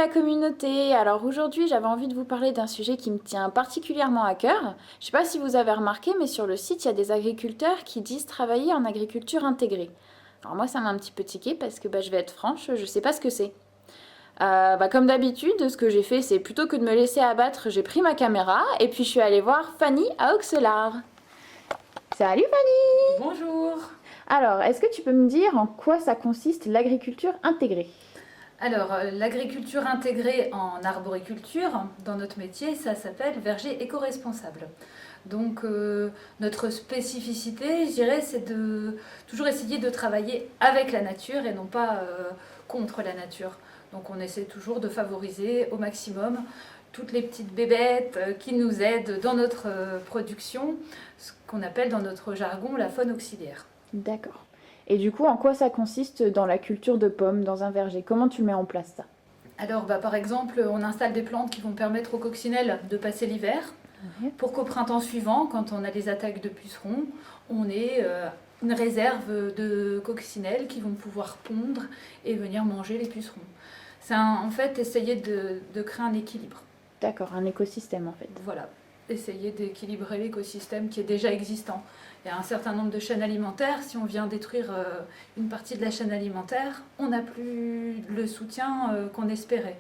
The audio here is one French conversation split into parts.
la communauté! Alors aujourd'hui j'avais envie de vous parler d'un sujet qui me tient particulièrement à cœur. Je ne sais pas si vous avez remarqué, mais sur le site il y a des agriculteurs qui disent travailler en agriculture intégrée. Alors moi ça m'a un petit peu tiqué parce que je vais être franche, je ne sais pas ce que c'est. Comme d'habitude, ce que j'ai fait c'est plutôt que de me laisser abattre, j'ai pris ma caméra et puis je suis allée voir Fanny à Auxelard. Salut Fanny! Bonjour. Alors, est-ce que tu peux me dire en quoi ça consiste l'agriculture intégrée? Alors, l'agriculture intégrée en arboriculture, dans notre métier, ça s'appelle verger éco-responsable. Donc, notre spécificité, je dirais, c'est de toujours essayer de travailler avec la nature et non pas contre la nature. Donc, on essaie toujours de favoriser au maximum toutes les petites bébêtes qui nous aident dans notre production, ce qu'on appelle dans notre jargon la faune auxiliaire. D'accord. Et du coup, en quoi ça consiste dans la culture de pommes dans un verger? Comment tu le mets en place ça? Alors, par exemple, on installe des plantes qui vont permettre aux coccinelles de passer l'hiver, pour qu'au printemps suivant, quand on a des attaques de pucerons, on ait une réserve de coccinelles qui vont pouvoir pondre et venir manger les pucerons. C'est en fait essayer de créer un équilibre. D'accord, un écosystème en fait. Voilà, essayer d'équilibrer l'écosystème qui est déjà existant. Il y a un certain nombre de chaînes alimentaires. Si on vient détruire une partie de la chaîne alimentaire, on n'a plus le soutien qu'on espérait.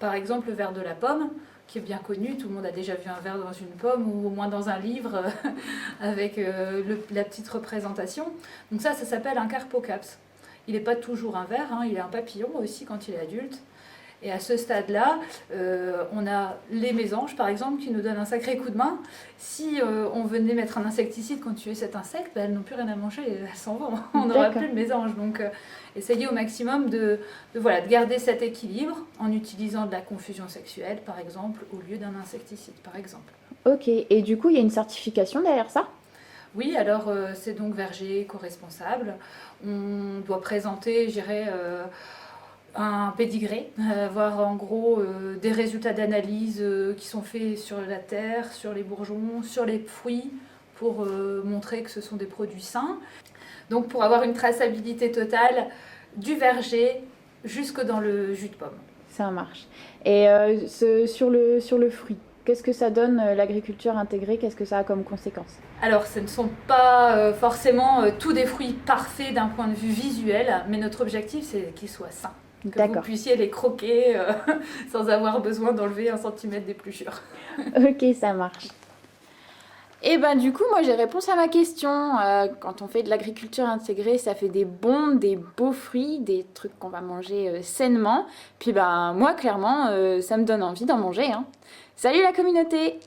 Par exemple, le ver de la pomme, qui est bien connu, tout le monde a déjà vu un ver dans une pomme ou au moins dans un livre avec la petite représentation. Donc ça s'appelle un carpocaps. Il n'est pas toujours un ver, il est un papillon aussi quand il est adulte. Et à ce stade-là, on a les mésanges, par exemple, qui nous donnent un sacré coup de main. Si on venait mettre un insecticide quand tuer cet insecte, elles n'ont plus rien à manger, elles s'en vont. On n'aura plus de mésanges. Donc, essayez au maximum de garder cet équilibre en utilisant de la confusion sexuelle, par exemple, au lieu d'un insecticide, par exemple. Ok, et du coup, il y a une certification derrière ça? Oui, alors c'est donc verger éco-responsable. On doit présenter, je dirais, un pédigré, avoir en gros des résultats d'analyse qui sont faits sur la terre, sur les bourgeons, sur les fruits, pour montrer que ce sont des produits sains. Donc pour avoir une traçabilité totale du verger jusque dans le jus de pomme. Ça marche. Et sur le fruit, qu'est-ce que ça donne l'agriculture intégrée? Qu'est-ce que ça a comme conséquence? Alors, ce ne sont pas forcément tous des fruits parfaits d'un point de vue visuel, mais notre objectif, c'est qu'ils soient sains. Que vous puissiez les croquer sans avoir besoin d'enlever 1 centimètre d'épluchure. Ok, ça marche. Et du coup, moi j'ai réponse à ma question. Quand on fait de l'agriculture intégrée, ça fait des beaux fruits, des trucs qu'on va manger sainement. Puis moi, clairement, ça me donne envie d'en manger. Salut la communauté!